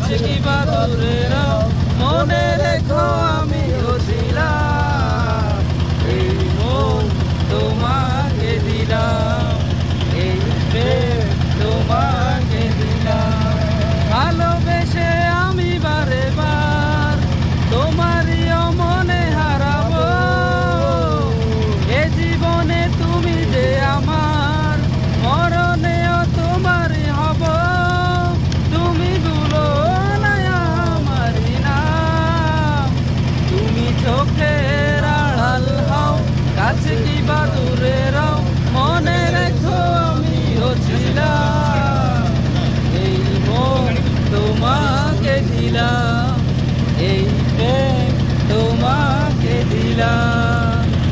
কাছে কিবা দূরে রও মনে রেখো আমিও ছিলাম এই মন তোমাকে দিলাম এই প্রেম তোমাকে দিলাম ভালোবেসে আমি বারে বার তোমারই মনে হারাবো এ জীবনে তুমি যে আমার মরণেও তোমারই হব তুমি ভুলো না আমারই নাম তুমি চোখের আড়াল হও কাছে কিবা দূরে রও মনে রেখো আমিও ছিলাম এই মন তোমাকে দিলাম এই